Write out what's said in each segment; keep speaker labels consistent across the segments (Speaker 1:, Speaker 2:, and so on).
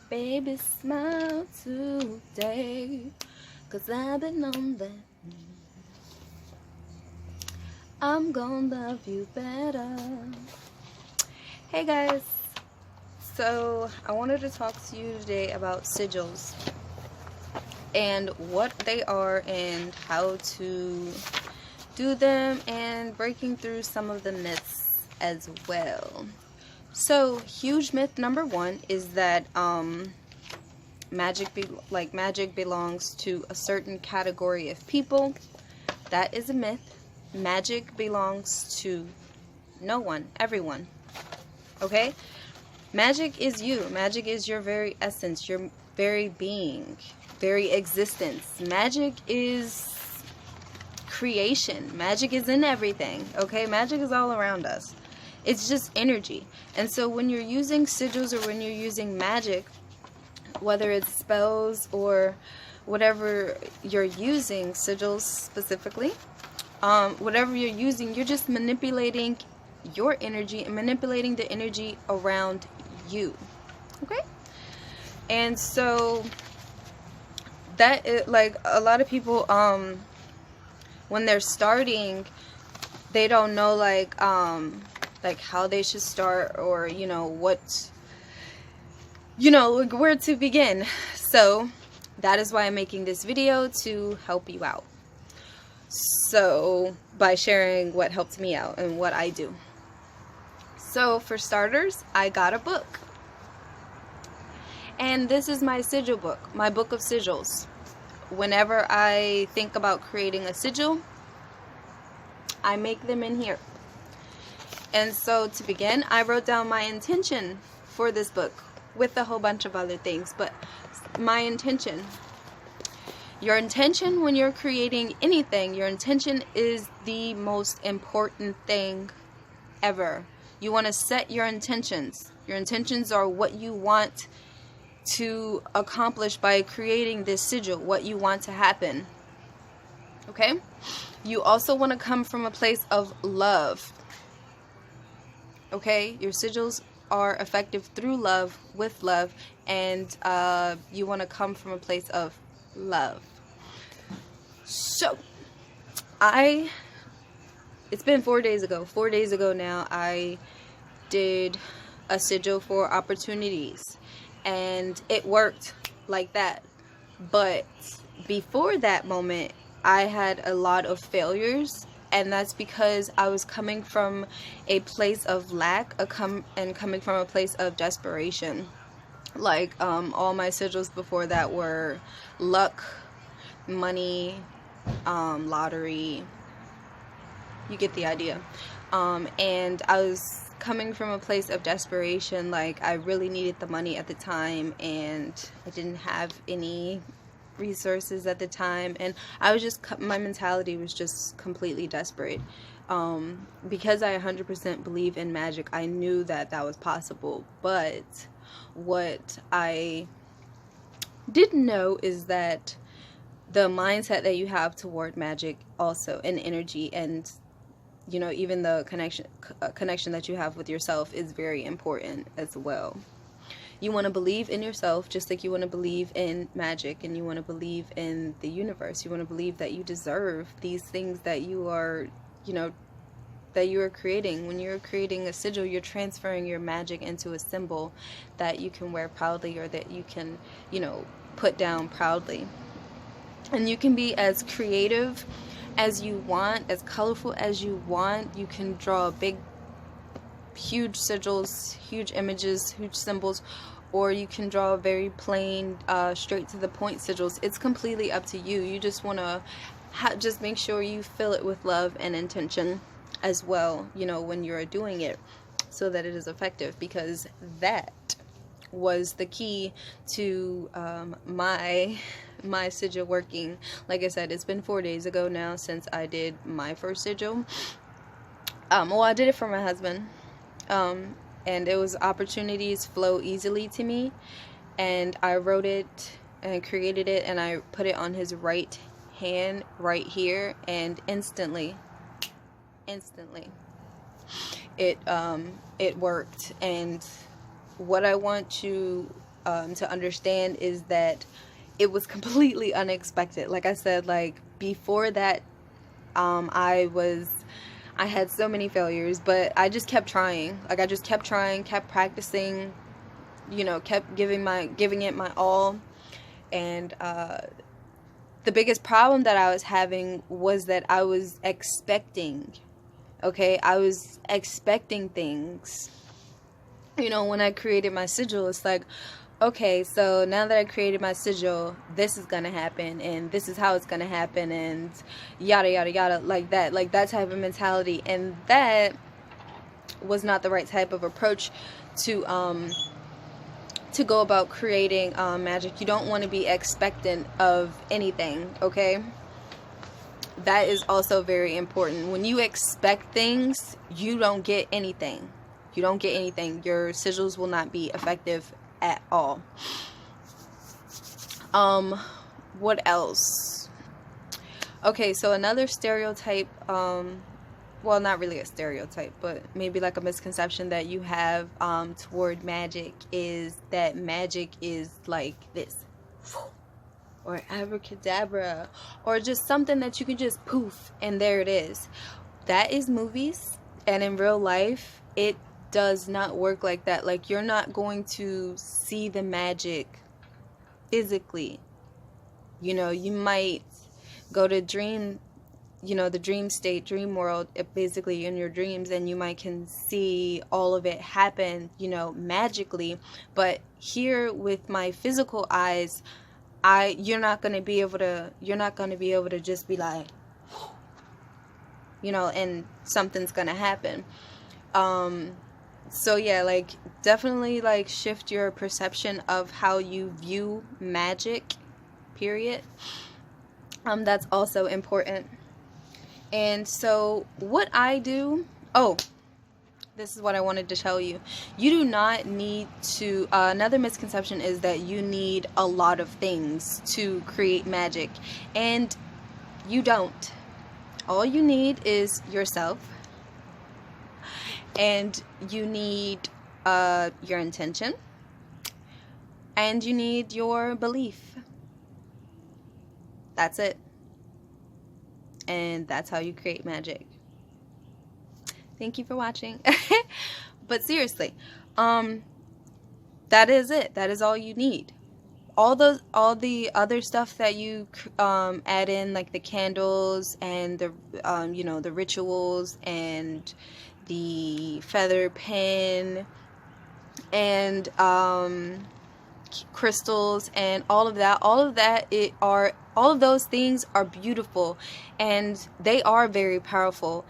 Speaker 1: Baby, smile today, 'cause I've been on that. I'm gonna love you better. Hey guys, so I wanted to talk to you today about sigils and what they are and how to do them and breaking through some of the myths as well. So huge myth number one is that magic belongs to a certain category of people. That is a myth. Magic belongs to no one, everyone. Okay? Magic is you. Magic is your very essence, your very being, very existence. Magic is creation. Magic is in everything. Okay? Magic is all around us. It's just energy. And so when you're using sigils or when you're using magic, whether it's spells or whatever you're using, sigils specifically, whatever you're using, you're just manipulating your energy and manipulating the energy around you. Okay? And so that is, like, a lot of people, when they're starting, they don't know like how they should start, or where to begin. So that is why I'm making this video, to help you out. So by sharing what helped me out and what I do. So for starters, I got a book. And this is my sigil book, my book of sigils. Whenever I think about creating a sigil, I make them in here. And so to begin, I wrote down my intention for this book with a whole bunch of other things, but my intention. Your intention when you're creating anything, your intention is the most important thing ever. You want to set your intentions. Your intentions are what you want to accomplish by creating this sigil, what you want to happen. Okay? You also want to come from a place of love. Okay? Your sigils are effective through love, with love, and you want to come from a place of love. So, it's been 4 days ago. 4 days ago now, I did a sigil for opportunities, and it worked like that. But before that moment, I had a lot of failures, and that's because I was coming from a place of lack, and coming from a place of desperation. Like, all my sigils before that were luck, money, lottery. You get the idea. And I was coming from a place of desperation. Like, I really needed the money at the time, and I didn't have any resources at the time, and I was just, my mentality was just completely desperate. Because I 100% believe in magic, I knew that that was possible. But what I didn't know is that the mindset that you have toward magic also, and energy, and even the connection that you have with yourself is very important as well. You want to believe in yourself just like you want to believe in magic, and you want to believe in the universe. You want to believe that you deserve these things that you are, that you are creating. When you're creating a sigil, you're transferring your magic into a symbol that you can wear proudly, or that you can, put down proudly. And you can be as creative as you want, as colorful as you want. You can draw big, huge sigils, huge images, huge symbols, or you can draw very plain, straight to the point sigils. It's completely up to you. You just want to just make sure you fill it with love and intention as well, when you're doing it, so that it is effective, because that was the key to my sigil working. Like I said, it's been 4 days ago now since I did my first sigil. Well, I did it for my husband, and it was opportunities flow easily to me, and I wrote it and created it, and I put it on his right hand right here, and instantly it worked. And what I want you to understand is that it was completely unexpected. Like I said, like before that, I had so many failures, but I just kept trying. Like I just kept trying, kept practicing, you know, kept giving it my all. And the biggest problem that I was having was that I was expecting, okay? I was expecting things. You know, when I created my sigil, it's like, okay, so now that I created my sigil, this is gonna happen, and this is how it's gonna happen, and yada yada yada, like that type of mentality. And that was not the right type of approach to go about creating magic. You don't want to be expectant of anything, okay? That is also very important. When you expect things, you don't get anything. You don't get anything. Your sigils will not be effective at all. What else? Okay, so another stereotype, well, not really a stereotype, but maybe like a misconception that you have toward magic is that magic is like this, or abracadabra, or just something that you can just poof and there it is. That is movies, and in real life it does not work like that. Like, you're not going to see the magic physically. You know, you might go to the dream state, dream world, basically in your dreams, and you might can see all of it happen, you know, magically. But here with my physical eyes, you're not going to be able to just be like, you know, and something's going to happen. So yeah, like, definitely like shift your perception of how you view magic, period. That's also important. And so what I do, this is what I wanted to tell you. You do not need to, another misconception is that you need a lot of things to create magic. And you don't. All you need is yourself. And you need your intention. And you need your belief. That's it. And that's how you create magic. Thank you for watching. But seriously, that is it. That is all you need. All the other stuff that you add in, like the candles and the the rituals and the feather pen and crystals and all of that, all of those things are beautiful and they are very powerful,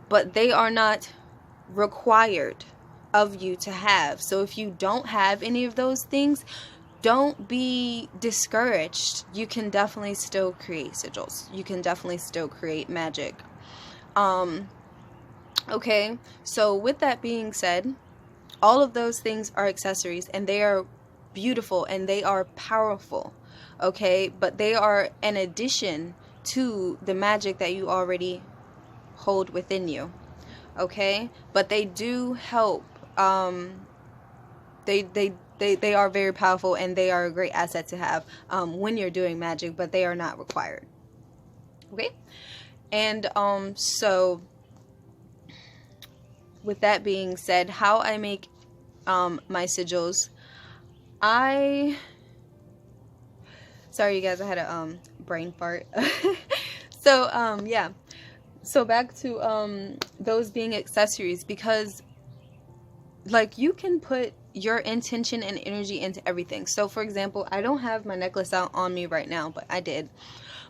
Speaker 1: but they are not required of you to have. So if you don't have any of those things, don't be discouraged. You can definitely still create sigils. You can definitely still create magic. Okay, so with that being said, all of those things are accessories and they are beautiful and they are powerful, okay? But they are an addition to the magic that you already hold within you, okay? But they do help. They are very powerful and they are a great asset to have when you're doing magic, but they are not required, okay? And so with that being said, how I make my sigils, sorry you guys, I had a brain fart. So yeah, so back to those being accessories, because like you can put your intention and energy into everything. So for example, I don't have my necklace out on me right now, but I did.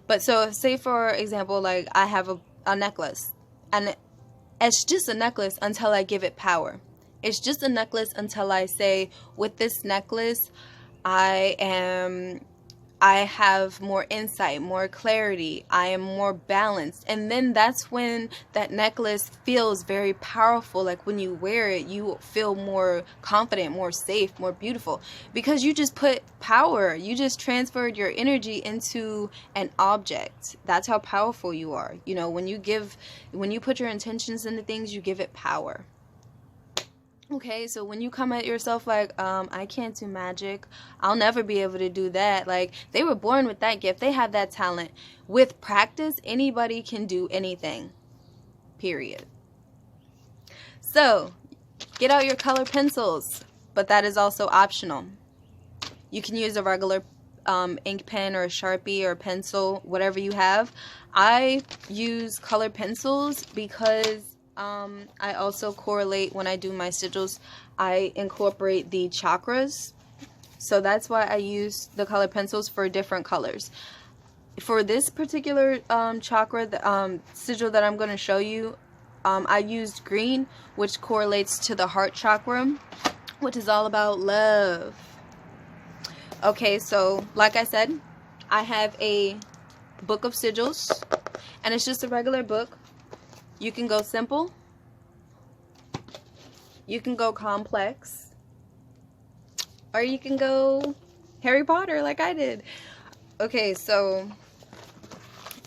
Speaker 1: But so say for example, like I have a necklace, and it's just a necklace until I give it power. It's just a necklace until I say, with this necklace, I have more insight, more clarity, I am more balanced. And then that's when that necklace feels very powerful. Like when you wear it, you feel more confident, more safe, more beautiful, because you just put power, you just transferred your energy into an object. That's how powerful you are. You know, when you put your intentions into things, you give it power. Okay, so when you come at yourself like, I can't do magic, I'll never be able to do that. Like, they were born with that gift. They have that talent. With practice, anybody can do anything. Period. So, get out your color pencils, but that is also optional. You can use a regular ink pen or a Sharpie or a pencil, whatever you have. I use color pencils because I also correlate when I do my sigils. I incorporate the chakras. So that's why I use the color pencils for different colors. For this particular chakra, the sigil that I'm going to show you, I used green, which correlates to the heart chakra, which is all about love. Okay, so like I said, I have a book of sigils, and it's just a regular book. You can go simple, you can go complex, or you can go Harry Potter like I did. Okay, so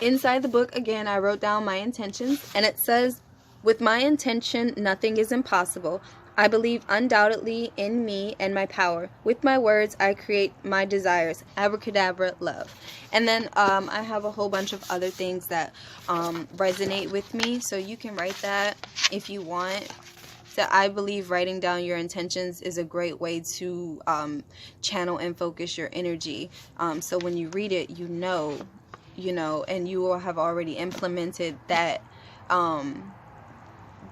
Speaker 1: inside the book, again, I wrote down my intentions, and it says, with my intention, nothing is impossible. I believe undoubtedly in me and my power. With my words, I create my desires. Abracadabra, love. And then I have a whole bunch of other things that resonate with me. So you can write that if you want. So I believe writing down your intentions is a great way to channel and focus your energy. So when you read it, you know, and you will have already implemented that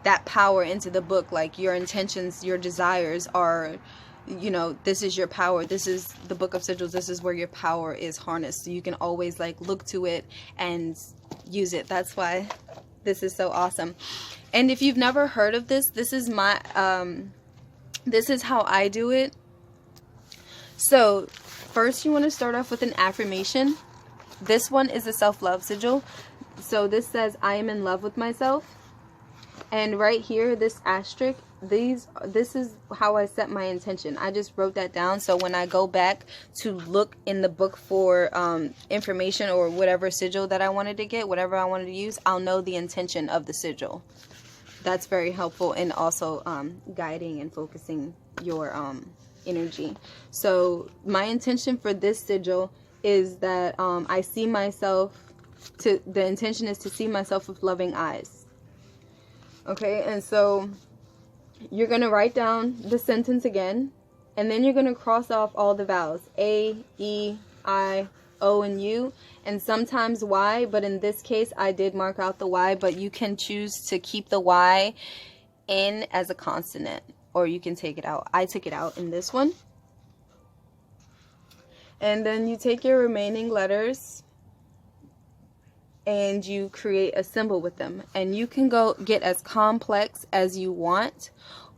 Speaker 1: that power into the book. Like, your intentions, your desires are, this is your power. This is the book of sigils. This is where your power is harnessed. So you can always like look to it and use it. That's why this is so awesome. And if you've never heard of this, this is my this is how I do it. So first you want to start off with an affirmation. This one is a self-love sigil. So this says, I am in love with myself. And right here, this asterisk, this is how I set my intention. I just wrote that down, so when I go back to look in the book for information or whatever sigil that I wanted to get, whatever I wanted to use, I'll know the intention of the sigil. That's very helpful in also guiding and focusing your energy. So my intention for this sigil is that I see myself, the intention is to see myself with loving eyes. Okay, and so you're going to write down the sentence again, and then you're going to cross off all the vowels, A, E, I, O, and U, and sometimes Y, but in this case I did mark out the Y, but you can choose to keep the Y in as a consonant, or you can take it out. I took it out in this one. And then you take your remaining letters and you create a symbol with them, and you can go get as complex as you want,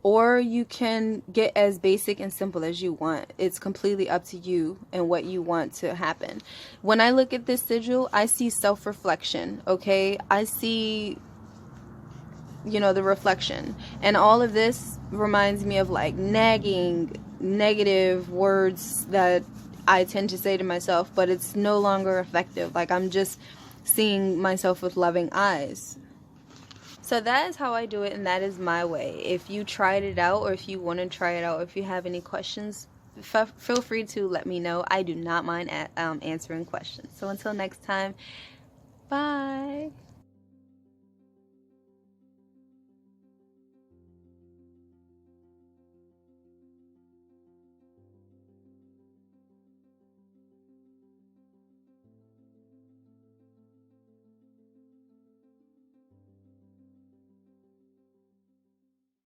Speaker 1: or you can get as basic and simple as you want. It's completely up to you and what you want to happen. When I look at this sigil, I see self-reflection. Okay, I see, the reflection, and all of this reminds me of like nagging negative words that I tend to say to myself, but it's no longer effective. Like, I'm just seeing myself with loving eyes. So that is how I do it, and that is my way. If you tried it out, or if you want to try it out, if you have any questions, feel free to let me know. I do not mind answering questions. So until next time, bye.